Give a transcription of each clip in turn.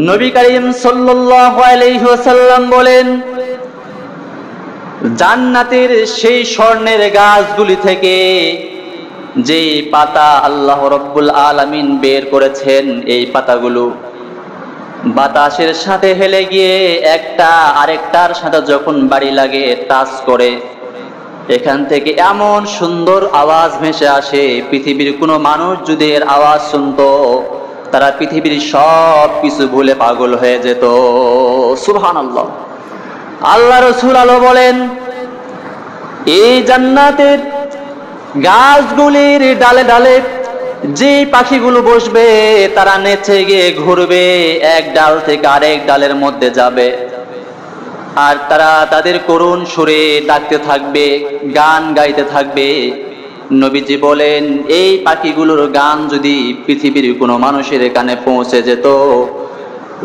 নবী করিম সাল্লাল্লাহু আলাইহি ওয়াসাল্লাম বলেন, জান্নাতের সেই স্বর্ণের গাছগুলি থেকে যে পাতা আল্লাহ রাব্বুল আলামিন বের করেছেন, এই পাতাগুলো বাতাসের সাথে হেলে গিয়ে একটা আরেকটার সাথে যখন বাড়ি লাগে, টাচ করে, এখান থেকে এমন সুন্দর আওয়াজ ভেসে আসে, পৃথিবীর কোনো মানুষ যদি এর আওয়াজ শুনতো, তারা পৃথিবীর সব কিছু ভুলে পাগল হয়ে যেত। সুবহানাল্লাহ। আল্লাহ রাসূল আলো বলেন, এই জান্নাতের গাছগুলির ডালে ডালে যে পাখিগুলো বসবে, তারা নেচে গিয়ে ঘুরবে, এক ডাল থেকে আরেক ডালের মধ্যে যাবে, আর তারা তাদের করুণ সুরে ডাকতে থাকবে, গান গাইতে থাকবে। নবীজি বলেন, এই পাখিগুলোর গান যদি পৃথিবীর কোনো মানুষের কানে পৌঁছে যেত,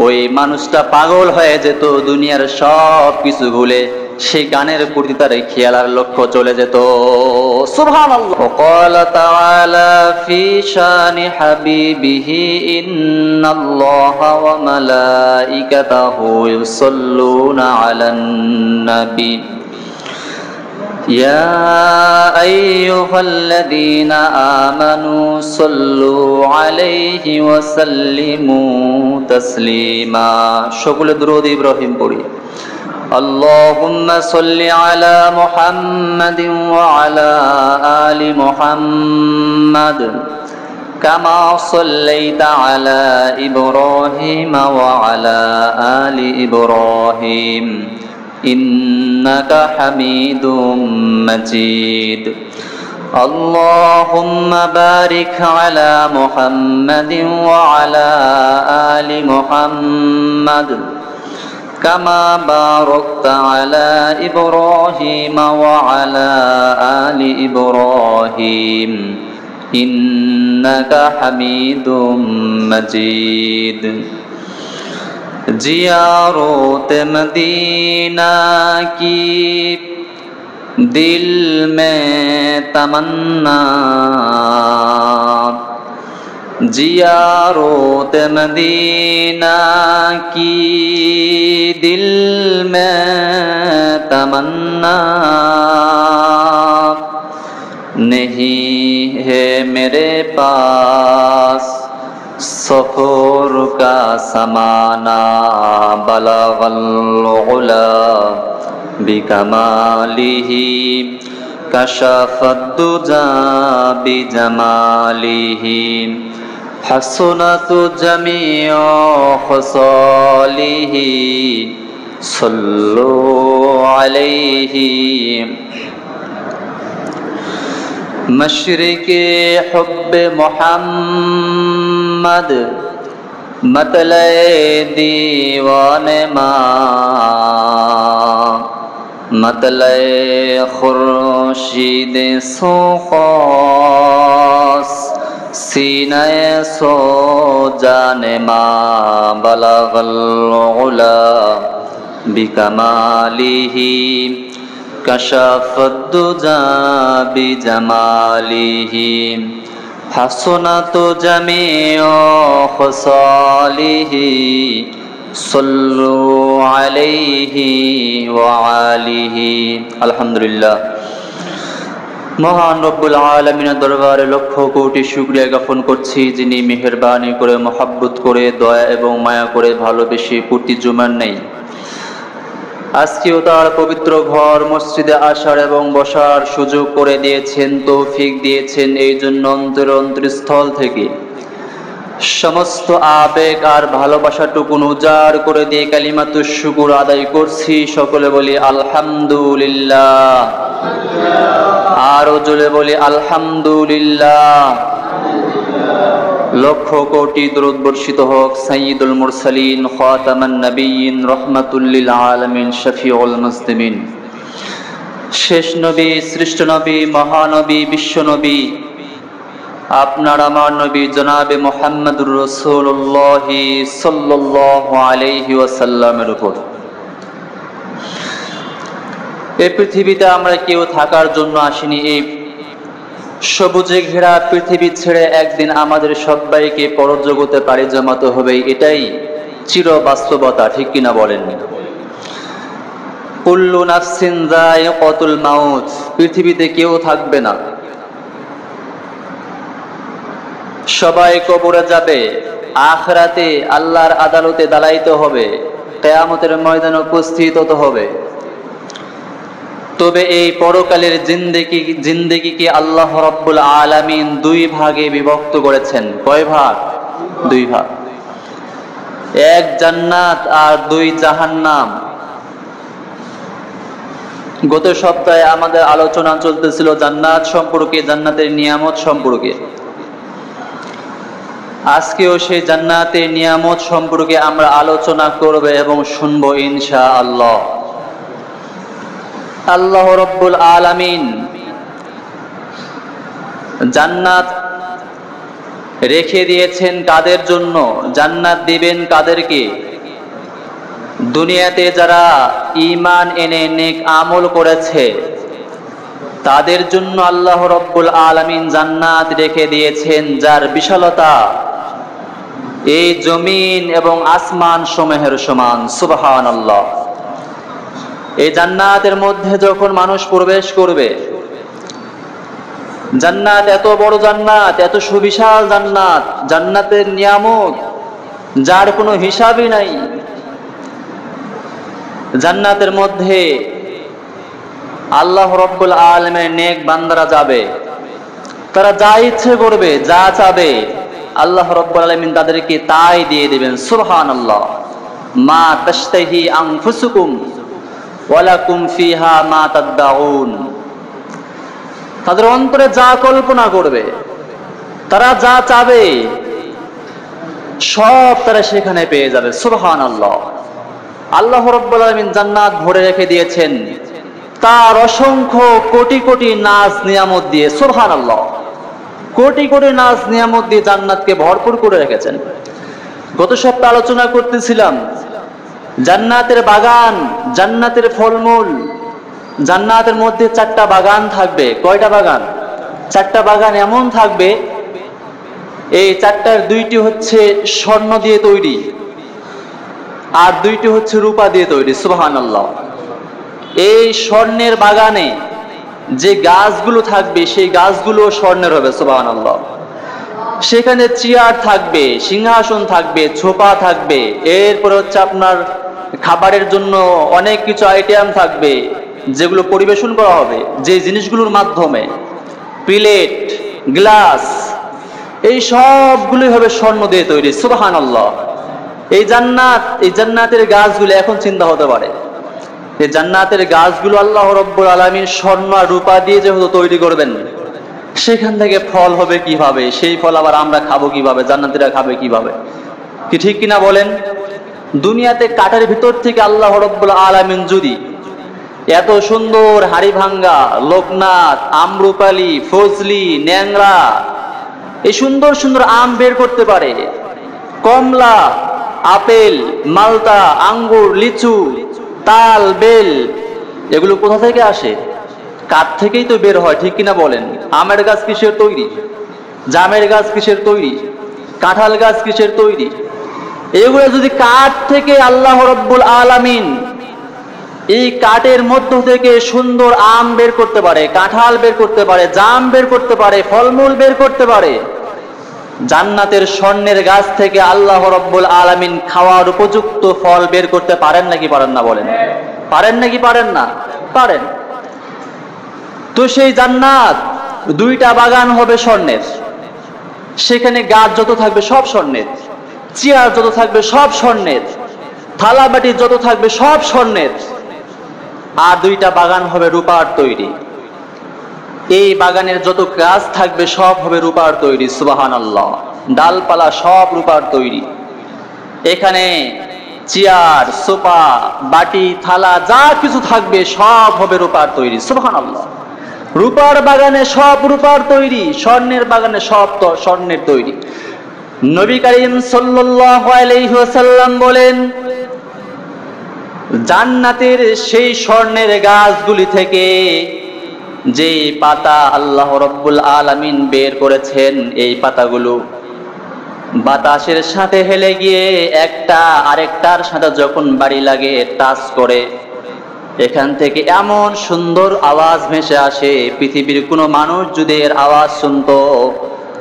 ওই মানুষটা পাগল হয়ে যেত, দুনিয়ার সব কিছু ভুলে সেই গানের প্রতি তার খেয়াল আর লক্ষ্য চলে যেত। সুবহানাল্লাহ। ক্বালা তাআলা ফি শানি হাবিবিহি ইন্নাল্লাহা ওয়া মালাইকাতাহু ইউসাল্লুনা আলান নাবী ইয়া আইয়ুহাল্লাযীনা আমানু সাল্লু আলাইহি ওয়া সাল্লিমু তাসলিমা। সকলে দুরূদ ইব্রাহিম পড়ি। আল্লাহুম্মা সাল্লি আলা মুহাম্মাদিন ওয়া আলা আলি মুহাম্মাদ কামা সাল্লাইতা আলা ইব্রাহিম ওয়া আলা আলি ইব্রাহিম ইন্নাকা হামিদুম মাজিদ। আল্লাহুম্মা বারিক আলা মুহাম্মাদিন ওয়া আলা আলি মুহাম্মাদ কামা বারাকতা আলা ইব্রাহিম ওয়া আলা আলি ইব্রাহিম ইন্নাকা হামিদুম মাজিদ। जियारत मदीना की दिल में तमन्ना, जियारत मदीना की दिल में तमन्ना, नहीं है मेरे पास सफर का समाना, बलगल उला बिकमालिही कशफद दुजा बिजमालिही हसनत जमीअ खसालिही सल्लु अलैहि। मशरिके हुब्बे मोहम्मद मतले दीवाने माँ, मतले खुर्शीद सुखास सीने सो जाने माँ, बलगल उला बिकमालिही कशफद दुजा बिजमालिही हसनत जमीअ खसालिही सल्लु अलैहि व आलिहि। अल्हम्दुलिल्लाह। মহান রব্বুল আলামিনের দরবারে লক্ষ কোটি শুকরিয়া জ্ঞাপন করছি, যিনি মেহেরবানি করে, মহব্বত করে, দয়া এবং মায়া করে ভালোবেসে প্রতি জুমার নেই আজকেও তার পবিত্র ঘর মসজিদে আসার এবং বসার সুযোগ করে দিয়েছেন, তৌফিক দিয়েছেন। এই জন্য অন্তরস্থল থেকে সমস্ত আবেগ আর ভালোবাসাটুকু উজাড় করে দিয়ে কালিমাতুশ শুকর আদায় করছি। সকলে বলি আলহামদুলিল্লাহ। আরো জোরে বলি আলহামদুলিল্লাহ। লক্ষ কোটি দরুদ বর্ষিত হোক সাইয়্যিদুল মুরসালিন, খাতামান নবিয়্যিন, রাহমাতুল লিল আলামিন, শফিউল মুসলিমিন, শেষ নবী, শ্রেষ্ঠ নবী, মহানবী, বিশ্ব নবী, আপনার আমার নবী জনাবে মুহাম্মদুর রাসূলুল্লাহ সাল্লাল্লাহু আলাইহি ওয়াসাল্লামের উপর। এই পৃথিবীতে আমরা কেউ থাকার জন্য আসিনি। এই সবুজে ঘেরা পৃথিবী ছেড়ে একদিন আমাদের সবাইকে পরজগতে পাড়ি জমাতে হবে, এটাই চির বাস্তবতা, ঠিক কিনা বলেন? কুল্লু নাফসিন যায়িকাতুল মাউত, পৃথিবীতে কেউ থাকবে না, সবাই কবরে যাবে, আখিরাতে আল্লাহর আদালতে দাঁড়াইতে হবে, কিয়ামতের ময়দানে উপস্থিত হতে হবে। তবে এই পরকালের জিন্দেগিকে আল্লাহ রাব্বুল আলামিন দুই ভাগে বিভক্ত করেছেন। কয় ভাগ? দুই ভাগ। এক জান্নাত আর দুই জাহান্নাম। গত সপ্তাহে আমাদের আলোচনা চলতেছিল জান্নাত সম্পর্কে, জান্নাতের নিয়ামত সম্পর্কে। আজকেও সেই জান্নাতের নিয়ামত সম্পর্কে আমরা আলোচনা করব এবং শুনবো ইনশাআল্লাহ। আল্লাহ রাব্বুল আলামিন জান্নাত রেখে দিয়েছেন কাদের জন্য? জান্নাত দিবেন কাদেরকে? দুনিয়াতে যারা ঈমান এনে নেক আমল করেছে তাদের জন্য আল্লাহ রাব্বুল আলামিন জান্নাত রেখে দিয়েছেন, যার বিশালতা এই জমিন এবং আসমান সমূহের সমান। সুবহানাল্লাহ। এই জান্নাতের মধ্যে যখন মানুষ প্রবেশ করবে, জান্নাত এত বড় জান্নাত, এত সুবিশাল জান্নাত, জান্নাতের নিয়ামত যার কোনো হিসাবই নাই। জান্নাতের মধ্যে আল্লাহ রাব্বুল আলামিনের নেক বান্দারা যাবে, তারা যা ইচ্ছে করবে, যা চাবে আল্লাহ রাব্বুল আলামিন তাদেরকে তাই দিয়ে দিবেন। সুবহানাল্লাহ। মা তাশতাহি আনফুসুকুম ওয়া লাকুম ফিহা মা তাদউন। তাদের অন্তরে যা কল্পনা করবে, তারা যা চাবে সব তারা সেখানে পেয়ে যাবে। সুবহানাল্লাহ। আল্লাহ রাব্বুল আলামিন জান্নাত ভরে রেখে দিয়েছেন তার অসংখ্য কোটি কোটি নাজ নিয়ামত দিয়ে। সুবহানাল্লাহ। কোটি কোটি নাজ নিয়ামত দিয়ে জান্নাতকে ভরপুর করে রেখেছেন। গত সপ্তাহে আলোচনা করতেছিলাম জান্নাতের বাগান, জান্নাতের ফলমূল। জান্নাতের মধ্যে 4টা বাগান থাকবে। কয়টা বাগান? 4টা বাগান এমন থাকবে, এই 4টার 2টি হচ্ছে স্বর্ণ দিয়ে তৈরি আর 2টি হচ্ছে রূপা দিয়ে তৈরি। সুবহানাল্লাহ। এই স্বর্ণের বাগানে যে গাছগুলো থাকবে সেই গাছগুলো স্বর্ণের হবে। সুবহানাল্লাহ। সেখানে চেয়ার থাকবে, সিংহাসন থাকবে, ছোপা থাকবে, এরপর হচ্ছে আপনার খাবারের জন্য অনেক কিছু আইটেম থাকবে যেগুলো পরিবেশন করা হবে, যে জিনিসগুলোর মাধ্যমে প্লেট, গ্লাস, এই সবগুলোই হবে স্বর্ণ দিয়ে তৈরি। সুবহানাল্লাহ। এই জান্নাতের গাছগুলো এখন চিন্তা হতে পারে, এই জান্নাতের গাছগুলো আল্লাহ রাব্বুল আলামিন স্বর্ণ আর রূপা দিয়ে যেহেতু তৈরি করবেন, সেখান থেকে ফল হবে কিভাবে? সেই ফল আবার আমরা খাবো কিভাবে? জান্নাতীরা খাবে কিভাবে? কি ঠিক কিনা বলেন? দুনিয়াতে কাঠের ভিতর থেকে আল্লাহ রাব্বুল আলামিন যদি এত সুন্দর হাড়িভাঙ্গা, লোকনাথ, আম্রপালি, ফজলি, ন্যাংরা, এই সুন্দর সুন্দর আম বের করতে পারে, কমলা, আপেল, মালটা, আঙ্গুর, লিচু, তাল, বেল, এগুলো কোথা থেকে আসে? কাঠ থেকেই তো বের হয়, ঠিক কিনা বলেন? আমের গাছ কিসের তৈরি? জামের গাছ কিসের তৈরি? কাঁঠাল গাছ কিসের তৈরি? এগুলো যদি কাঠ থেকে আল্লাহ রাব্বুল আলামিন এই কাঠের মধ্য থেকে সুন্দর আম বের করতে পারে, কাঁঠাল বের করতে পারে, জাম বের করতে পারে, ফলমূল বের করতে পারে, জান্নাতের স্বর্ণের গাছ থেকে আল্লাহ রাব্বুল আলামিন খাওয়ার উপযুক্ত ফল বের করতে পারেন নাকি পারেন না? বলেন, পারেন নাকি পারেন না? পারেন। তো সেই জান্নাত 2টা বাগান হবে স্বর্ণের, সেখানে গাছ যত থাকবে সব স্বর্ণের, চেয়ার যত থাকবে সব স্বর্ণের, থালা বাটি যত থাকবে সব স্বর্ণের, আর 2টা বাগান হবে রূপার তৈরি। এই বাগানের যত গাছ থাকবে সব হবে রূপার তৈরি। সুবহানাল্লাহ। ডালপালা সব রূপার তৈরি। এখানে চেয়ার, সোফা, বাটি, থালা যা কিছু থাকবে সব হবে রূপার তৈরি। সুবহানাল্লাহ। রূপার বাগানে সব রূপার তৈরি, স্বর্ণের বাগানে সব তো স্বর্ণের তৈরি। নবী করিম সাল্লাল্লাহু আলাইহি ওয়াসাল্লাম বলেন, জান্নাতের সেই স্বর্ণের গাছগুলি থেকে যে পাতা আল্লাহ রাব্বুল আলামিন বের করেছেন, এই পাতাগুলো বাতাসের সাথে হেলে গিয়ে একটা আরেকটার সাথে যখন বাড়ি লাগে, টাচ করে, এখান থেকে এমন সুন্দর আওয়াজ ভেসে আসে, পৃথিবীর কোনো মানুষ যদি এর আওয়াজ শুনতো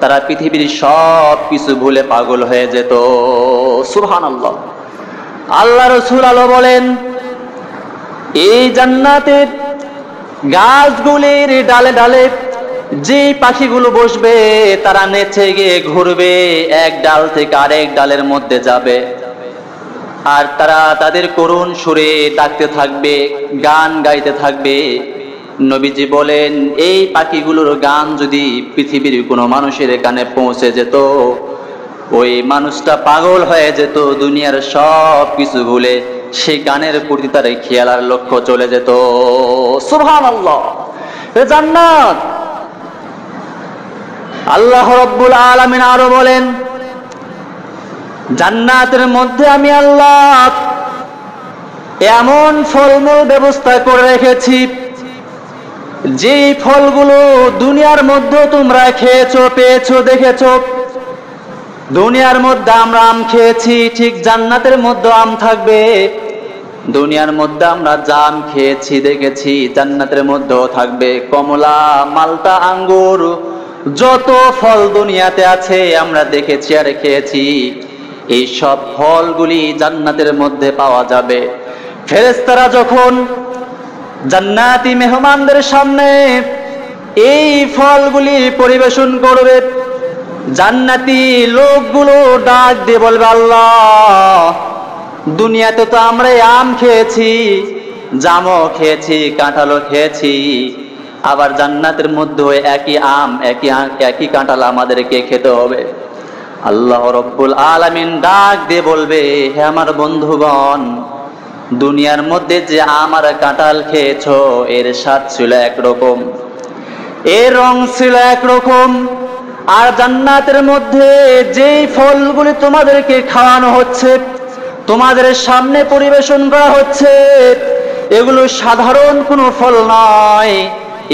তারা পৃথিবীর সব কিছু ভুলে পাগল হয়ে যেত। সুবহানাল্লাহ। আল্লাহ রাসূল বলেন, এই জান্নাতের গাছগুলির ডালে ডালে যে পাখিগুলো বসবে তারা নেচে গিয়ে ঘুরবে, এক ডাল থেকে আরেক ডালের মধ্যে যাবে, আর তারা তাদের করুণ সুরে ডাকতে থাকবে, গান গাইতে থাকবে। নবীজি বলেন, এই পাখিগুলোর গান যদি পৃথিবীর কোনো মানুষের কানে পৌঁছে যেত, ওই মানুষটা পাগল হয়ে যেত, দুনিয়ার সব কিছু ভুলে সেই গানের প্রতি তার খেয়াল আর লক্ষ্য চলে যেত। সুবহানাল্লাহ। জান্নাত। আল্লাহ রাব্বুল আলামিন আরো বলেন, জান্নাতের মধ্যে আমি আল্লাহ এমন ফলমূল ব্যবস্থা করে রেখেছি যে ফলগুলো দুনিয়ার মধ্যে তোমরা খেয়েছো, পেয়েছো, দেখেছো। দুনিয়ার মধ্যে আমরা আম খেয়েছি, ঠিক জান্নাতের মধ্যে আম থাকবে। দুনিয়ার মধ্যে আমরা জাম খেয়েছি, দেখেছি, জান্নাতের মধ্যেও থাকবে। কমলা, মালটা, আঙ্গুর, যত ফল দুনিয়াতে আছে আমরা দেখেছি আর খেয়েছি, এই সব ফলগুলি জান্নাতের মধ্যে পাওয়া যাবে। ফেরেশতারা যখন জান্নাতি মেহমানদের সামনে এই ফলগুলি পরিবেশন করবে, জান্নাতি লোকগুলো ডাক দিয়ে বলবে, আল্লাহ, দুনিয়াতে তো আমরা আম খেয়েছি, জামও খেয়েছি, কাঁঠালও খেয়েছি, আবার জান্নাতের মধ্যে একই আম, একই কাঁঠাল আমাদেরকে খেতে হবে। আল্লাহ রাব্বুল আলামিন ডাক দিয়ে বলবে, হে আমার বন্ধুগণ, দুনিয়ার মধ্যে যে আম আর কাঁঠাল খেয়েছো এর স্বাদ ছিল একরকম, এর রং ছিল একরকম, আর জান্নাতের মধ্যে যেই ফলগুলি তোমাদেরকে খাওয়ানো হচ্ছে, তোমাদের সামনে পরিবেশন করা হচ্ছে, এগুলো সাধারণ কোনো ফল নয়।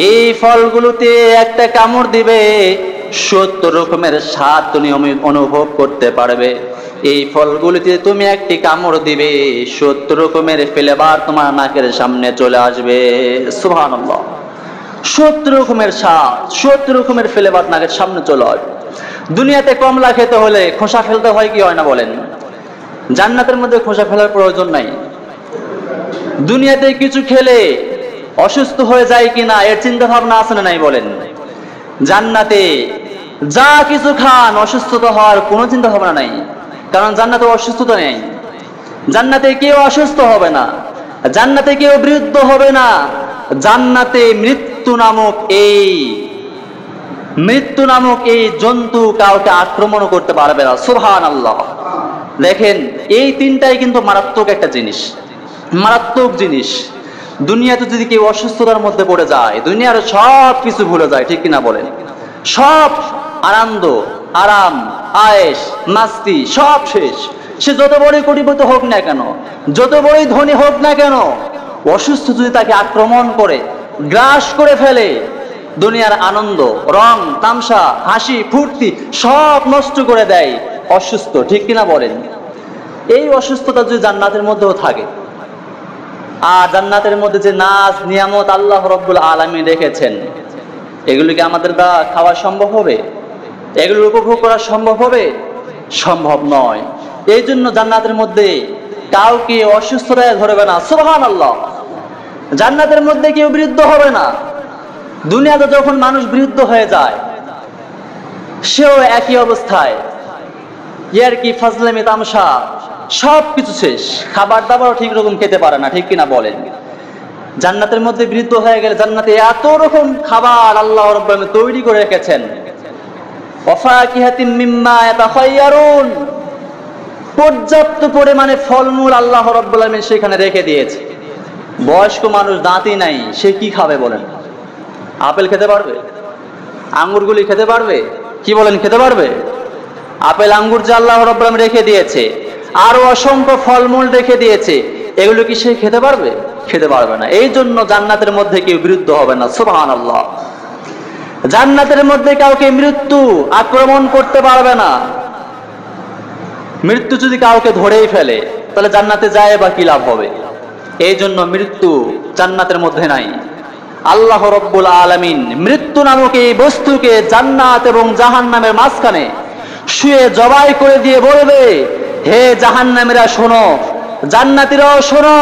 এই ফলগুলোতে একটা কামড় দিবে, 70 রকমের স্বাদ তুমি অনুভব করতে পারবে। এই ফলগুলিতে তুমি একটি কামড় দিবে, 70 রকমের ফ্লেভার তোমার নাকের সামনে চলে আসবে। সুবহানাল্লাহ। 70 রকমের স্বাদ, 70 রকমের ফ্লেভার নাকের সামনে চলে আসবে। দুনিয়াতে কমলা খেতে হলে খোসা ফেলতে হয় কি হয় না বলেন? জান্নাতের মধ্যে খোসা ফেলার প্রয়োজন নাই। দুনিয়াতে কিছু খেলে অসুস্থ হয়ে যায় কিনা এর চিন্তা ভাবনা আছে না নাই বলেন? জান্নাতে যা কিছু খান অসুস্থতা হওয়ার কোনো চিন্তা ভাবনা নাই, কারণ জান্নাতে অসুস্থতা নেই। জান্নাতে কেউ অসুস্থ হবে না, জান্নাতে কেউ বৃদ্ধ হবে না, জান্নাতে মৃত্যু নামক এই জন্তু কাউকে আক্রমণ করতে পারবে না। সুবহানাল্লাহ। দেখেন, এই তিনটাই কিন্তু মারাত্মক একটা জিনিস, মারাত্মক জিনিস। দুনিয়াতে যদি কেউ অসুস্থতার মধ্যে পড়ে যায়, দুনিয়ার সব কিছু ভুলে যায়, ঠিক কিনা বলেন? সব আনন্দ, আরাম, আয়েশ, মাস্তি সব শেষ। সে যত বড়ই কোটিপতি হোক না কেন, যত বড়ই ধনী হোক না কেন, অসুস্থ যদি তাকে আক্রমণ করে, গ্রাস করে ফেলে, দুনিয়ার আনন্দ, রং তামসা, হাসি ফুর্তি সব নষ্ট করে দেয় অসুস্থ, ঠিক কিনা বলেন? এই অসুস্থতা যদি জান্নাতের মধ্যেও থাকে, আর জান্নাতের মধ্যে যে নাজ নিয়ামত আল্লাহ রাব্বুল আলামিন রেখেছেন, এগুলো কি আমাদের দ্বারা খাওয়া সম্ভব হবে? এগুলো উপভোগ করা সম্ভব হবে? সম্ভব নয়। এই জন্য জান্নাতের মধ্যে কাউকে অসুস্থতায় ধরবে না। সুবহানাল্লাহ। জান্নাতের মধ্যে কেউ বৃদ্ধ হবে না। দুনিয়াতে যখন মানুষ বৃদ্ধ হয়ে যায়, সেও একই অবস্থায়, ইয়ারকি ফাজলামি তামসা সব কিছু শেষ, খাবার দাবারও ঠিক রকম খেতে পারে না, ঠিক কিনা বলেন? জান্নাতের মধ্যে বৃদ্ধ হয়ে গেলে জান্নাতে এত রকম খাবার আল্লাহ রাব্বুল আলামিন তৈরি করে রেখেছেন। ওয়াফাকিহাতিম মিম্মা ইয়াতাখায়্যারুন, পর্যাপ্ত পরিমাণে ফলমূল আল্লাহ রাব্বুল আলামিন সেখানে রেখে দিয়েছে। বয়স্ক মানুষ দাঁতই নাই, সে কি খাবে বলেন? আপেল খেতে পারবে? আঙ্গুরগুলি খেতে পারবে? কি বলেন, খেতে পারবে? আপেল আঙ্গুর যে আল্লাহ রাব্বুল আলামিন রেখে দিয়েছে, আরো অসংখ্য ফলমূল রেখে দিয়েছে, এগুলো কি সে খেতে পারবে? খেতে পারবে না। এই জন্য জান্নাতের মধ্যে কেউ বৃদ্ধ হবে না। সুবহানাল্লাহ। জান্নাতের মধ্যে কাউকে মৃত্যু আক্রমণ করতে পারবে না। মৃত্যু যদি কাউকে ধরেই ফেলে তাহলে জান্নাতে যায় বা কি লাভ হবে? এই জন্য মৃত্যু জান্নাতের মধ্যে নাই। আল্লাহ রব্বুল আলামিন মৃত্যু নামক এই বস্তুকে জান্নাত এবং জাহান্নামের মাঝখানে শুয়ে জবাই করে দিয়ে বলবে, হে জাহান্নামীরা শোনো, জান্নাতীরাও শোনো,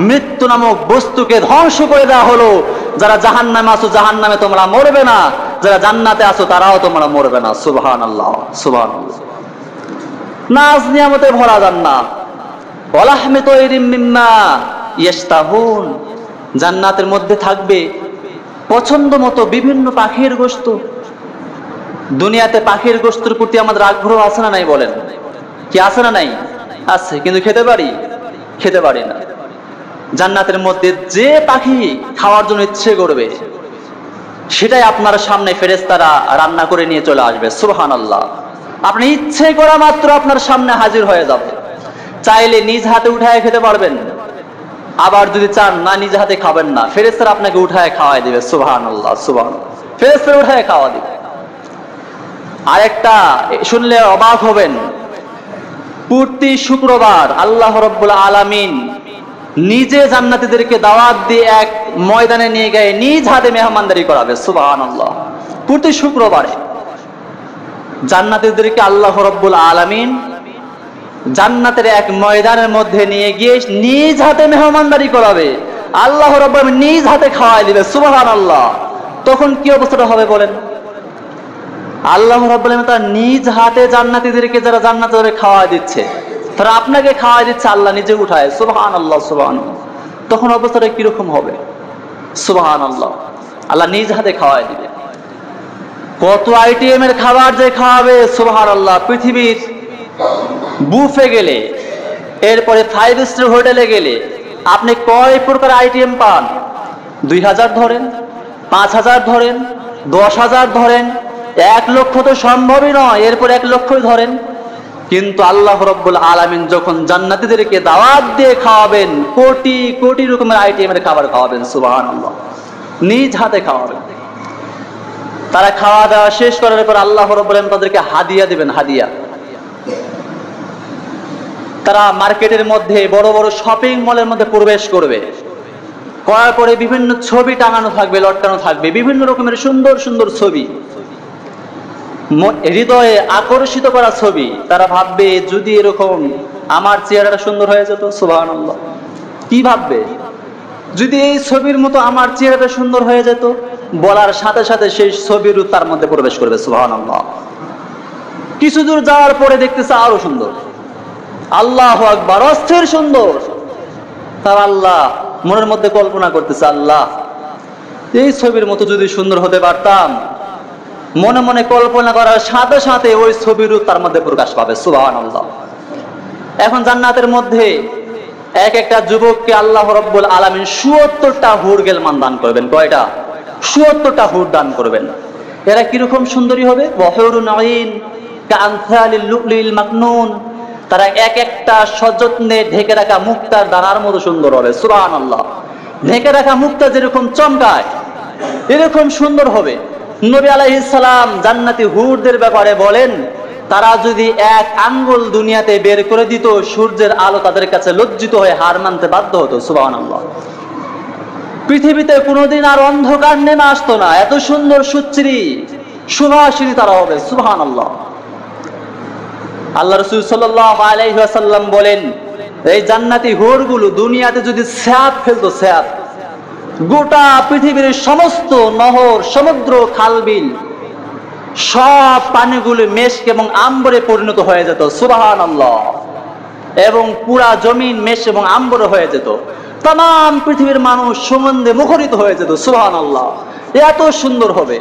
মৃত্যু নামক বস্তুকে ধ্বংস করে দেওয়া হলো। যারা জাহান্নামে আছো জাহান্নামে তোমরা মরবে না, যারা জান্নাতে আছো তারাও তোমরা মরবে না। সুবহানাল্লাহ, সুবহানাল্লাহ। নাজ নিয়ামতে ভরা জান্নাত, ওয়ালাহমি তায়রিম মিম্মা ইয়াশতাহুন, জান্নাতের মধ্যে থাকবে পছন্দ মতো বিভিন্ন পাখির গোশত। দুনিয়াতে পাখির গোশতের প্রতি আমাদের আগ্রহ আছে না নাই বলেন? কি আছে না নাই? আছে, কিন্তু খেতে পারি? খেতে পারি না। জান্নাতের মধ্যে যে পাখি খাওয়ার জন্য ইচ্ছে করবে সেটাই আপনার সামনে ফেরেশতারা রান্না করে নিয়ে চলে আসবে। সুবহানাল্লাহ। আপনি ইচ্ছে করা মাত্র আপনার সামনে হাজির হয়ে যাবে। চাইলে নিজ হাতে উঠায় খেতে পারবেন, আবার যদি চান না নিজ হাতে খাবেন না, ফেরেশতারা আপনাকে উঠায় খাওয়াই দিবে। সুবহানাল্লাহ, সুবহানাল্লাহ। ফেরেশতারা উঠায় খাওয়া দিবে। আরেকটা শুনলে অবাক হবেন, প্রতি শুক্রবার আল্লাহ রাব্বুল আলামিন নিজে জান্নাতীদেরকে দাওয়াত দিয়ে এক ময়দানে নিয়ে গিয়ে নিজ হাতে মেহমানদারি করাবে। সুবহানাল্লাহ। প্রতি শুক্রবারে জান্নাতীদেরকে আল্লাহ রাব্বুল আলামিন জান্নাতের এক ময়দানের মধ্যে নিয়ে গিয়ে নিজ হাতে মেহমানদারি করাবে। আল্লাহ রাব্বুল আলামিন নিজ হাতে খাওয়াই দিবে। সুবহানাল্লাহ। তখন কি অবস্থাটা হবে বলেন? আল্লাহ রাব্বুল আলামিন তার নিজ হাতে জান্নাতীদেরকে, যারা জান্নাতে খাওয়া দিচ্ছে, তারা আপনাকে খাওয়া দিচ্ছে, আল্লাহ নিজে উঠায়। সুবহানাল্লাহ, সুবহানাল্লাহ। তখন অবস্থাটা কিরকম হবে? সুবহানাল্লাহ। আল্লাহ নিজ হাতে খাওয়াই দিবে। কত আইটেমের খাবার যে খাওয়াবে! সুবহানাল্লাহ। পৃথিবীর বুফে গেলে, এরপরে 5 স্টার হোটেলে গেলে আপনি কয় প্রকার আইটেম পান? 2000 ধরেন, 5000 ধরেন, 10,000 ধরেন, 1 লক্ষ তো সম্ভবই নয়, এরপর 1 লক্ষই ধরেন। কিন্তু আল্লাহ রাব্বুল আলামিন যখন জান্নাতীদেরকে দাওয়াত দিয়ে খাওয়াবেন, কোটি কোটি রকমের আইটেমের খাবার খাওয়াবেন। সুবহানাল্লাহ। নিজ হাতে খাওয়াবেন। তারা খাওয়া দাওয়া শেষ করার পর আল্লাহ রাব্বুল আলামিন তাদেরকে হাদিয়া দিবেন। হাদিয়া। তারা মার্কেটের মধ্যে, বড় বড় শপিং মলের মধ্যে প্রবেশ করবে। করার পরে বিভিন্ন ছবি টাঙানো থাকবে, লটকানো থাকবে, বিভিন্ন রকমের সুন্দর সুন্দর ছবি, হৃদয়ে আকর্ষিত করা ছবি। তারা ভাববে যদি এরকম আমার চেহারাটা সুন্দর হয়ে যেত। সুবহানাল্লাহ। কি ভাববে? যদি এই ছবির মতো আমার চেহারাটা সুন্দর হয়ে যেত, বলার সাথে সাথে সেই ছবির তার মধ্যে প্রবেশ করবে। সুবহানাল্লাহ। কিছু দূর যাওয়ার পরে দেখতেছে আরো সুন্দর। আল্লাহু আকবার, অস্থির সুন্দর। তার আল্লাহ মনের মধ্যে কল্পনা করতেছে, আল্লাহ এই ছবির মতো যদি সুন্দর হতে পারতাম। মনে মনে কল্পনা করার সাথে সাথে ওই ছবির তার মধ্যে প্রকাশ পাবে। সুবহানাল্লাহ। এখন জান্নাতের মধ্যে এক একটা যুবককে আল্লাহ রাব্বুল আলামিন ৭৪টা হুর গেলমান দান করবেন। কয়টা? ৭৪টা হুর দান করবেন। এরা কিরকম সুন্দরী হবে? ওয়াহুরুন আইন কাআমসালিল লুলুল মাকনুন, তারা এক একটা সযত্নে ঢেকে রাখা মুক্তার দানার মতো সুন্দর হবে। সুবহানাল্লাহ। ঢেকে রাখা মুক্তা যেরকম চমকায় এরকম সুন্দর হবে। নবী আলাইহিস সালাম জান্নাতি হুরদের ব্যাপারে বলেন, তারা যদি 1 আঙ্গুল দুনিয়াতে বের করে দিত, সূর্যের আলো তাদের কাছে লজ্জিত হয়ে হার মানতে বাধ্য হতো। সুবহানাল্লাহ। পৃথিবীতে কোনোদিন আর অন্ধকার নেমে আসতো না। এত সুন্দর সুশ্রী সুভাষিনী তারা হবে। সুবহানাল্লাহ। আল্লাহ রাসূল সাল্লাল্লাহু আলাইহি ওয়াসাল্লাম বলেন, এই জান্নাতি হুরগুলো দুনিয়াতে যদি স্যাপ ফেলতো, স্যাপ, গোটা পৃথিবীর সমস্ত নহর, সমুদ্র, খালবিল সব পানিগুলো মেশক এবং আম্বরে পরিণত হয়ে যেত। সুবহানাল্লাহ। এবং পুরা জমিন মেশ এবং আম্বরে হয়ে যেত। তাম পৃথিবীর মানুষ সুগন্ধে মুখরিত হয়ে যেত। সুবহানাল্লাহ। এত সুন্দর হবে।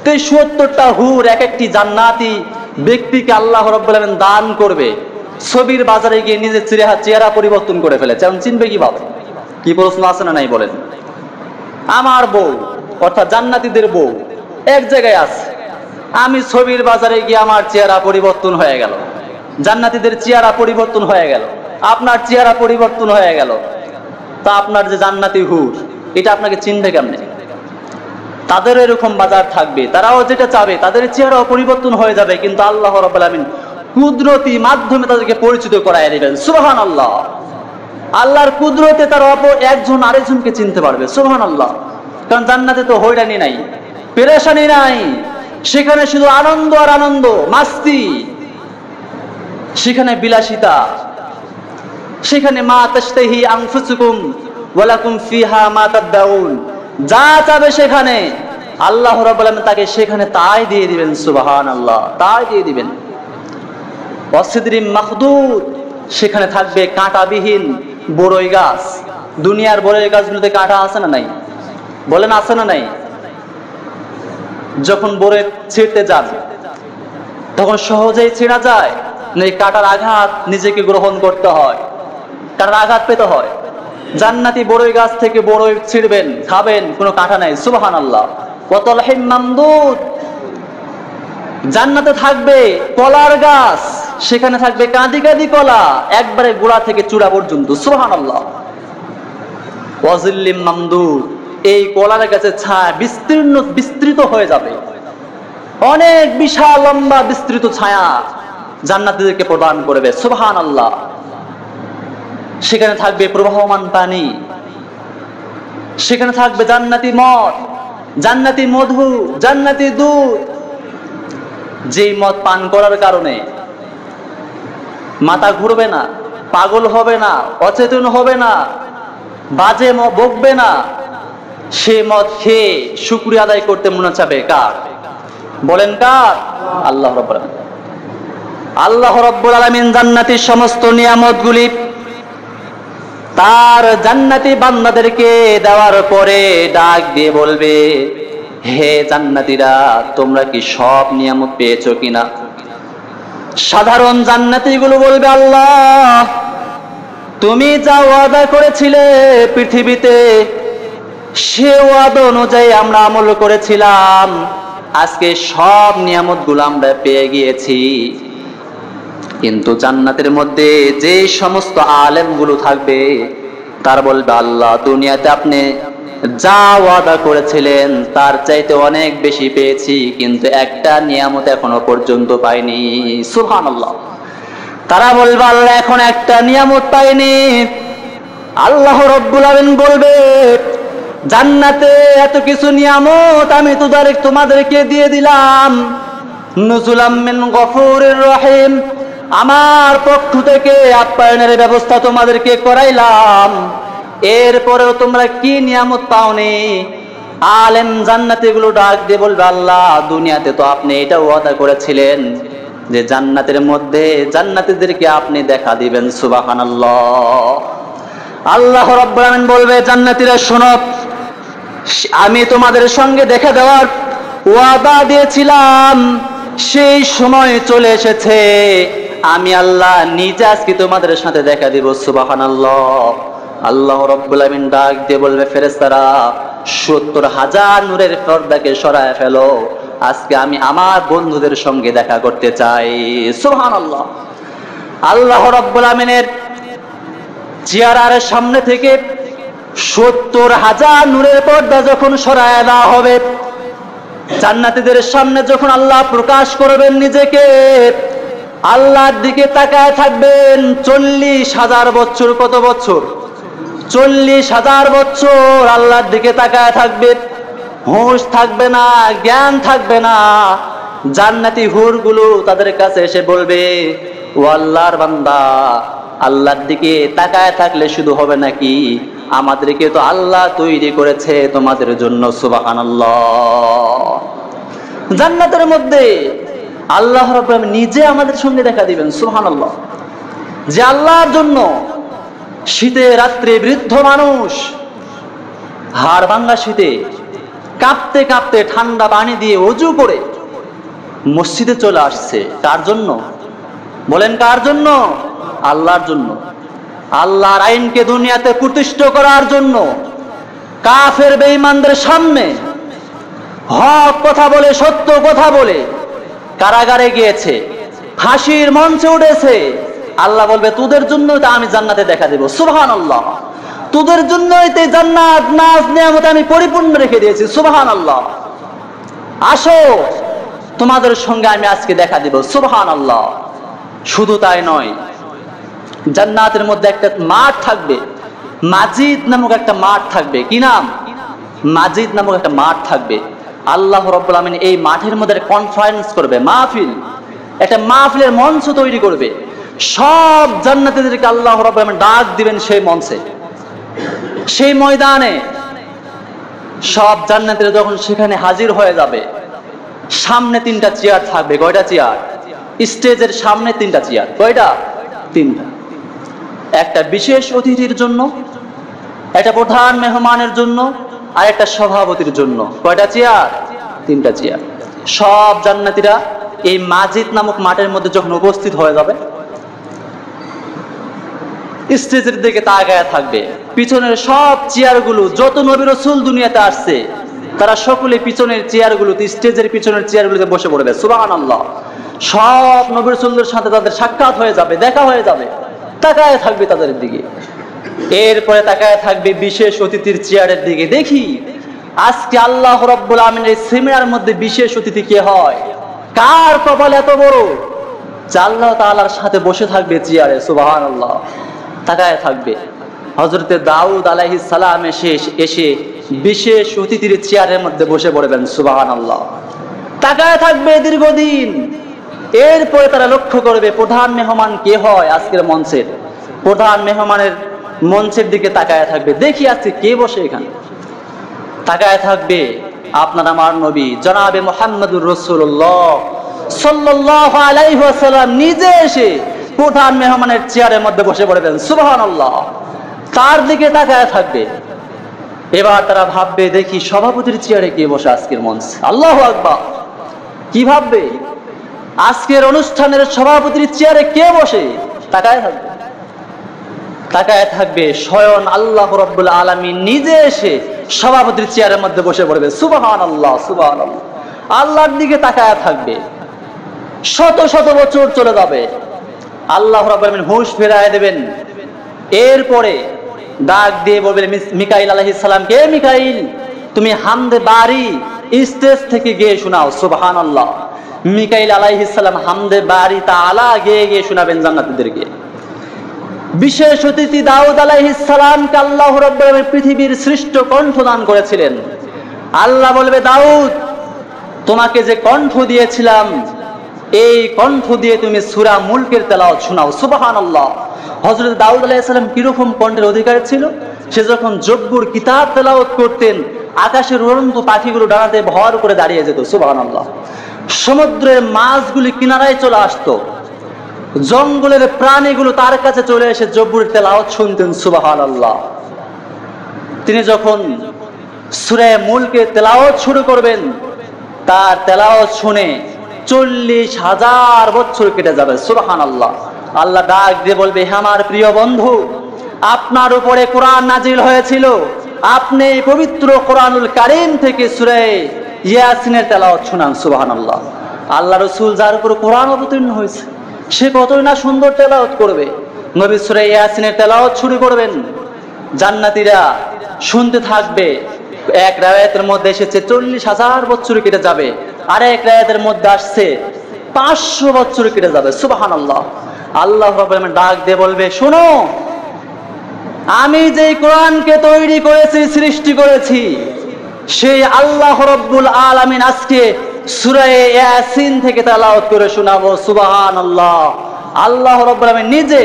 তো এই ৭৪টা হুর এক একটি জান্নাতি ব্যক্তিকে আল্লাহ রাব্বুল আলামিন দান করবে। ছবির বাজারে গিয়ে নিজের চেহারা পরিবর্তন করে ফেলেছে, এখন চিনবে কিভাবে? কি প্রশ্ন আছে না নাই বলেন? আমার বউ অর্থাৎ জান্নাতীদের বউ এক জায়গায় আছে, আমি ছবির বাজারে গিয়ে আমার চেহারা পরিবর্তন হয়ে গেল, জান্নাতীদের চেহারা পরিবর্তন হয়ে গেল, আপনার চেহারা পরিবর্তন হয়ে গেল। তা আপনার যে জান্নাতি হুর, এটা আপনাকে চিনবে কেমনে? তাদের এরকম বাজার থাকবে, তারাও যেটা চাবে তাদের চেহারাও পরিবর্তন হয়ে যাবে, কিন্তু আল্লাহ রাব্বুল আলামিন কুদরতি মাধ্যমে তাদেরকে পরিচিত করায় দিবেন। সুবহানাল্লাহ। আল্লাহর কুদরতে তার অপর একজন আরেকজনকে চিনতে পারবে। সুবহানাল্লাহ। কারণ জান্নাতে তো হয়রানি নাই, পেরেশানি নাই, সেখানে শুধু আনন্দ আর আনন্দ, মাস্তি, সেখানে বিলাসিতা, সেখানে মা তাশতাহি আনফুসুকুম ওয়া লাকুম ফিহা মা তাদউন, যা চাবে সেখানে আল্লাহ রাব্বুল আলামিন তাকে সেখানে তাই দিয়ে দিবেন। সুবহানাল্লাহ, তাই দিয়ে দিবেন। ওয়াসিদরিম মাখদুদ, সেখানে থাকবে কাঁটাবিহীন বড়ই গাছ। দুনিয়ার বড়ই গাছগুলোতে কাঁটা আছে না নাই? বলেন আছে না নাই? যখন বড়ই ছিঁড়তে যান তখন সহজেই ছিঁড়া যায় না? কাঁটার আঘাত নিজেকে গ্রহণ করতে হয়, কাঁটার আঘাত পেতে হয়। জান্নাতি বড়ই গাছ থেকে বড়ই ছিঁড়বেন, খাবেন, কোনো কাঁটা নাই। সুবহানাল্লাহ। ওয়া তালহিম মামদুদ, জান্নাতে থাকবে কলার গাছ, সেখানে থাকবে কাঁদি কাঁদি কলা, একবারে গোড়া থেকে চূড়া পর্যন্ত। সুবহানাল্লাহ। ওয়া জিল্লিম মামদুদ, এই কলার গাছের ছায়া বিস্তৃত হয়ে যাবে, অনেক বিশাল লম্বা বিস্তৃত ছায়া জান্নাতীদেরকে প্রদান করবে। সুবহানাল্লাহ। সেখানে থাকবে প্রবাহমান পানি, সেখানে থাকবে জান্নাতি মদ, জান্নাতি মধু, জান্নাতি দুধ, যেই মদ পান করার কারণে মাথা ঘুরবে না, পাগল হবে না, অচেতন হবে না, বাজে বকবে না, সে মদ খেয়ে শুকরিয়া আদায় করতে মনে চাবে কার? বলেন কার? আল্লাহ রাব্বুল আলামিন। আল্লাহ রাব্বুল আলামিন জান্নাতের সমস্ত নিয়ামতগুলি তার জান্নাতি বান্দাদেরকে দেওয়ার পরে ডাক দিয়ে বলবে, হে জান্নাতীরা, তোমরা কি সব নিয়ামত পেয়েছো কিনা? সাধারণ জান্নাতীগুলো বলবে, আল্লাহ, তুমি যা ওয়াদা করেছিলে পৃথিবীতে, সে ওয়াদা অনুযায়ী আমরা আমল করেছিলাম, আজকে সব নিয়ামতগুলো আমরা পেয়ে গিয়েছি। কিন্তু জান্নাতের মধ্যে যে সমস্ত আলেমগুলো থাকবে তার বলবে, আল্লাহ, দুনিয়াতে আপনি যা ওয়াদা করেছিলেন তার চাইতে অনেক বেশি পেয়েছি, কিন্তু একটা নিয়ামত এখনো পর্যন্ত পাইনি। সুবহানাল্লাহ। তারা বলবে, আল্লাহ, এখন একটা নিয়ামত পাইনি। আল্লাহ রাব্বুল আলামিন বলবে, জান্নাতে এত কিছু নিয়ামত আমি তোমাদেরকে দিয়ে দিলাম, নুজুলাম মিন গফুরির রহিম, আমার পক্ষ থেকে আপ্যায়নের ব্যবস্থা তোমাদেরকে করাইলাম, এরপরেও তোমরা কি নিয়ামত পাওনি? আলেম জান্নাতীগুলো ডাক দিয়ে বলবে, আল্লাহ, দুনিয়াতে তো আপনি এটা ওয়াদা করেছিলেন যে জান্নাতের মধ্যে জান্নাতীদেরকে আপনি দেখা দিবেন। সুবহানাল্লাহ। আল্লাহ রাব্বুল আলামিন বলবে, জান্নাতীরা শোনো, আমি তোমাদের সঙ্গে দেখা দেওয়ার ওয়াদা দিয়েছিলাম, সেই সময় চলে এসেছে, আমি আল্লাহ নিজে আজকে তোমাদের সাথে দেখা দিব। সুবহানাল্লাহ। আল্লাহ রাব্বুল আলামিন ডাক দিয়ে বলবে, ফেরেশতারা, ৭০,০০০ নূরের পর্দাকে সরায় ফেলো, আজকে আমি আমার বন্ধুদের সঙ্গে দেখা করতে চাই। সুবহানাল্লাহ। আল্লাহ রাব্বুল আলামিনের চেহারার সামনে থেকে ৭০,০০০ নূরের পর্দা যখন সরায় দেওয়া হবে, জান্নাতীদের সামনে যখন আল্লাহ প্রকাশ করবেন নিজেকে, আল্লাহর দিকে তাকায় থাকবেন ৪০,০০০ বছর। কত বছর? ৪০,০০০ বছর আল্লাহর দিকে তাকায় থাকবে, হুঁশ থাকবে না, জ্ঞান থাকবে না। জান্নাতি হুরগুলো তাদের কাছে এসে বলবে, ও আল্লাহর বান্দা, আল্লাহর দিকে তাকায় থাকলে শুধু হবে নাকি? আমাদেরকে তো আল্লাহ তৈরি করেছে তোমাদের জন্য। সুবহানাল্লাহ। জান্নাতের মধ্যে আল্লাহ রাব্বুল আলামিন নিজে আমাদের সঙ্গে দেখা দিবেন। সুবহানাল্লাহ। যে আল্লাহর জন্য শীতে রাত্রে বৃদ্ধ মানুষ হাড় ভাঙা শীতে কাঁপতে কাঁপতে ঠান্ডা পানি দিয়ে ওযু করে মসজিদে চলে আসছে। কার জন্য? বলেন কার জন্য? আল্লাহর জন্য। আল্লাহর আইনকে দুনিয়াতে প্রতিষ্ঠা করার জন্য কাফের বেঈমানদের সামনে হক কথা বলে, সত্য কথা বলে কারাগারে গিয়েছে, ফাঁসির মঞ্চে উঠেছে। আল্লাহ বলবে, তোদের জন্যই তো আমি জান্নাতে দেখা দেব। সুবহানাল্লাহ। তোদের জন্যই তো জান্নাত নাজ নিয়ামত আমি পরিপূর্ণ রেখে দিয়েছি। সুবহানাল্লাহ। আসো, তোমাদের সঙ্গে আমি আজকে দেখা দেব। সুবহানাল্লাহ। শুধু তাই নয়, জান্নাতের মধ্যে একটা মাঠ থাকবে, মাজিদ নামক একটা মাঠ থাকবে। কি নাম? মাজিদ নামক একটা মাঠ থাকবে। আল্লাহ রাব্বুল আমিন এই মাঠের মধ্যে কনফারেন্স করবে, মাহফিল, একটা মাহফিলের মঞ্চ তৈরি করবে। সব জান্নাতীদেরকে আল্লাহ রাব্বুল আমিন ডাক দিবেন সেই মঞ্চে, সেই ময়দানে। সব জান্নাতীরা যখন সেখানে হাজির হয়ে যাবে, সামনে 3টা চেয়ার থাকবে। কয়টা চেয়ার? স্টেজের সামনে 3টা চেয়ার। কয়টা? 3টা। একটা বিশেষ অতিথির জন্য, একটা প্রধান মেহমানের জন্য, আর একটা সভাপতির জন্য। কয়টা চেয়ার? 3টা চেয়ার। সব জান্নাতীরা এই মাজিদ নামক মাঠের মধ্যে যখন উপস্থিত হয়ে যাবে, স্টেজের দিকে তাকায় থাকবে। পিছনের সব চেয়ারগুলো, যত নবী রাসূল দুনিয়াতে আসছে, তারা সকলে পিছনের চেয়ারগুলোতে, স্টেজের পিছনের চেয়ারগুলোতে বসে পড়বে। সুবহানাল্লাহ। সব নবী রাসূলদের সাথে তাদের সাক্ষাৎ হয়ে যাবে, দেখা হয়ে যাবে। তাকায় থাকবে তাদের দিকে। এরপরে তাকায় থাকবে বিশেষ অতিথির চেয়ারের দিকে। দেখি আজকে আল্লাহ রাব্বুল আমিনের এই সেমিনার মধ্যে বিশেষ অতিথি কে হয়? কার কপাল এত বড় যে আল্লাহ তাআলার সাথে বসে থাকবে চেয়ারে? সুবহানাল্লাহ। তাকায় থাকবে। হযরতে দাউদ আলাইহিস সালাম এসে বিশেষ অতিথির চেয়ারের মধ্যে বসে পড়বেন। সুবহানাল্লাহ। তাকায় থাকবে দীর্ঘদিন। এরপরে তারা লক্ষ্য করবে প্রধান মেহমান কে হয় আজকের মঞ্চের। প্রধান মেহমানের মঞ্চের দিকে তাকায় থাকবে, দেখি আজকে কে বসে এখানে। তাকায় থাকবে আপনার আমার নবী জনাবে মুহাম্মদুর রাসূলুল্লাহ সাল্লাল্লাহু আলাইহি ওয়াসাল্লাম নিজে এসে প্রধান মেহমানের চেয়ারের মধ্যে বসে পড়বেন। সুবহানাল্লাহ। তার দিকে তাকায় থাকবে। এবার তারা ভাববে, দেখি সভাপতির চেয়ারে কে বসে আজকের মঞ্চে। আল্লাহু আকবার। কি ভাববে? আজকের অনুষ্ঠানের সভাপতির চেয়ারে কে বসে? তাকায় থাকবে। তাকায় থাকবে স্বয়ং আল্লাহ রাব্বুল আলামিন নিজে এসে সভাপতির চেয়ারের মধ্যে বসে পড়বে। সুবহানাল্লাহ, সুবহানাল্লাহ। আল্লাহর দিকে তাকায় থাকবে। শত শত বছর চলে যাবে, আল্লাহ রাব্বুল আলামিন হুঁশ ফেরায় দেবেন। এরপরে ডাক দিয়ে বলবেন মিকাইল আলাইহিস সালাম, কে মিকাইল, তুমি হামদে বারি স্টেজ থেকে গিয়ে শোনাও। সুবহানাল্লাহ। মিকাইল আলাইহিস সালাম হামদে বারি তাআলা গিয়ে শোনাবেন জান্নাতীদেরকে। বিশেষ অতিথি দাউদ আলাইহিস সালামকে আল্লাহ রাব্বুল আলামিন পৃথিবীর শ্রেষ্ঠ কণ্ঠ দান করেছিলেন। আল্লাহ বলবে, দাউদ, তোমাকে যে কণ্ঠ দিয়েছিলাম, এই কণ্ঠ দিয়ে তুমি সূরা মুলকের তেলাওয়াত শোনাও। সুবহানাল্লাহ। হযরত দাউদ আলাইহিস সালাম কিরকম কণ্ঠের অধিকারী ছিল? সে যখন জব্বুর কিতাব তেলাওয়াত করতেন, আকাশের উড়ন্ত পাখিগুলো ডানাতে ভর করে দাঁড়িয়ে যেত। সুবহানাল্লাহ। সমুদ্রের মাছগুলি কিনারায় চলে আসতো, জঙ্গলের প্রাণীগুলো তার কাছে চলে এসে জব্বুরের তেলাওয়াত শুনতেন। সুবহানাল্লাহ। তিনি যখন সূরা মুলকে তেলাওয়াত শুরু করবেন, তার তেলাওয়াত শুনে 40,000 বছর কেটে যাবে। সুবহানাল্লাহ। আল্লাহ ডাক দিয়ে বলবে, হে আমার প্রিয় বন্ধু, আপনার উপরে কোরআন নাজিল হয়েছিল, আপনি পবিত্র কোরআনুল কারীম থেকে সূরা ইয়াসিনের তেলাওয়াত শুনান। সুবহানাল্লাহ। আল্লাহ রাসূল যার উপর কোরআন অবতীর্ণ হয়েছে, সে কতই না সুন্দর তেলাওয়াত করবে। নবী সূরা ইয়াসিনের তেলাওয়াত শুরু করবেন, জান্নাতীরা শুনতে থাকবে। এক রায়াতের মধ্যে এসেছে 40,000 বছর কেটে যাবে, আর এক রায়াতের মধ্যে আসছে 500 বছর কেটে যাবে। সুবহানাল্লাহ। আল্লাহ রাব্বুল আলামিন ডাক দিয়ে বলবে, শোনো, আমি যে কোরআনকে তৈরি করেছি, সৃষ্টি করেছি, সেই আল্লাহ রাব্বুল আলামিন আজকে সূরা ইয়াসিন থেকে তেলাওয়াত করে শোনাবো। সুবহানাল্লাহ। আল্লাহ রাব্বুল আলামিন নিজে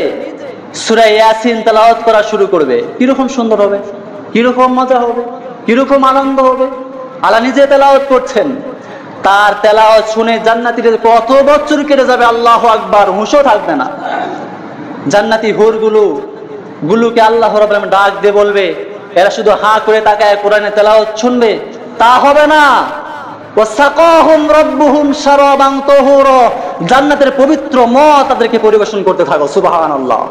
সূরা ইয়াসিন তেলাওয়াত করা শুরু করবে। কিরকম সুন্দর হবে, কিরকম মজা হবে, কিরকম আনন্দ হবে। আল্লাহ নিজে তেলাওয়াত করছেন। তার তেলাওয়াত শুনে জান্নাতীদের কত বছর কেটে যাবে, আল্লাহু আকবার, হুঁশও থাকবে না। জান্নাতি হুরগুলোকে আল্লাহ রাব্বুল আলামিন ডাক দিয়ে বলবে, এরা শুধু হাঁ করে তাকায় কোরআনের তেলাওয়াত শুনবে, তা হবে না। ওয়াসাকাহুম রাব্বুহুম শারাবান তাহুরা, জান্নাতের পবিত্র মদ তাদেরকে পরিবেশন করতে থাকো। সুবহানাল্লাহ।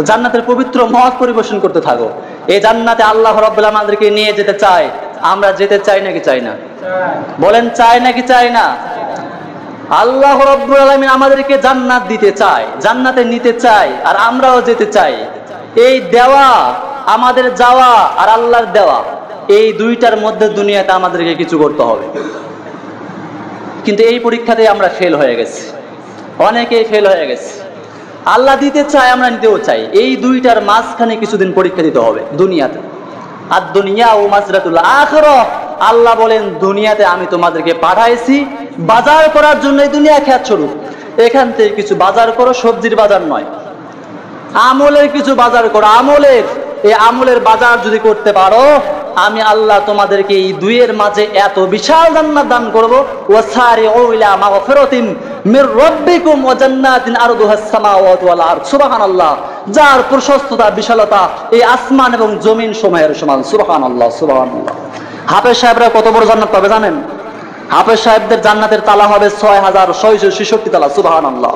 জান্নাতের পবিত্র মদ পরিবেশন করতে থাকো। এই জান্নাতে আল্লাহ রাব্বুল আলামিন আমাদেরকে নিয়ে যেতে চায়। আমরা যেতে চাই নাকি চাই না? বলেন, চাই নাকি চাই না? আল্লাহ রাব্বুল আলামিন আমাদেরকে জান্নাত দিতে চায়, জান্নাতে নিতে চায়, আর আমরাও যেতে চাই। এই দেওয়া, আমাদের যাওয়া আর আল্লাহর দেওয়া, এই দুইটার মধ্যে দুনিয়াতে আমাদেরকে কিছু করতে হবে। কিন্তু এই পরীক্ষাতে আমরা ফেল হয়ে গেছি, অনেকেই ফেল হয়ে গেছে। আল্লাহ দিতে চায়, আমরা নিতেও চাই। এই দুইটার মাঝখানে কিছুদিন পরীক্ষা দিতে হবে দুনিয়াতে। আর দুনিয়া ও মাজরাতুল আখিরাহ, আল্লাহ বলেন দুনিয়াতে আমি তোমাদেরকে পাঠাইছি বাজার করার জন্য। এই দুনিয়া খ্যাত স্বরূপ, এখান থেকে কিছু বাজার করো, সবজির বাজার নয়, আমলের কিছু বাজার করো। আমলের, এই আমলের বাজার যদি করতে পারো, আমি আল্লাহ তোমাদেরকে এই দুইয়ের মাঝে এত বিশাল জান্নাত দান করব। ওয়াসারিউ ইলা মাগফিরাতিন মির রাব্বিকুম ওয়া জান্নাতিন আরদুহাস সামাওয়াতু ওয়াল আরদ। সুবহানাল্লাহ, যার প্রশস্ততা বিশালতা এই আসমান এবং জমিন সময়ের সমান। সুবহানাল্লাহ, সুবহানাল্লাহ। হাফেজ সাহেবরা কত বড় জান্নাত পাবে জানেন? হাফেজ সাহেবদের জান্নাতের তালা হবে ৬৬৬৬ তালা। সুবহানাল্লাহ।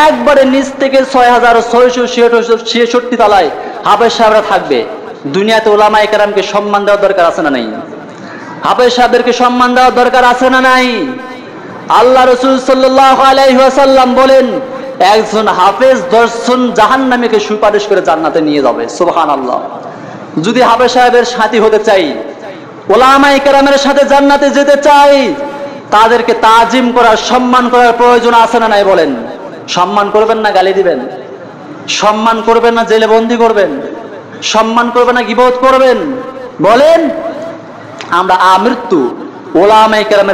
একবারে নিচ থেকে ৬৬৬৬ তালায় হাফেজ সাহেবরা থাকবে। দুনিয়াতে ওলামায়ে কেরামকে সম্মান দেওয়ার দরকার আছে না নাই? হাফেজ সাহেবদেরকে সম্মান দেওয়ার দরকার আছে না নাই? আল্লাহ রাসূল সাল্লাল্লাহু আলাইহি ওয়াসাল্লাম বলেন, একজন হাফেজ ১০ জন জাহান্নামীকে সুপারিশ করে জান্নাতে নিয়ে যাবে। সুবহানাল্লাহ। যদি হাফেজ সাহেবের সাথী হতে চাই, ওলামায়ে কেরামের সাথে জান্নাতে যেতে চাই, তাদেরকে তাজিম করার, সম্মান করার প্রয়োজন আছে না নাই বলেন? সম্মান করবেন না গালি দিবেন? সম্মান করবেন না জেলে বন্দি করবেন? সম্মান করবেন না গীবত করবেন? বলেন। আমরা আমৃত্যু ওলামায়ে কেরামের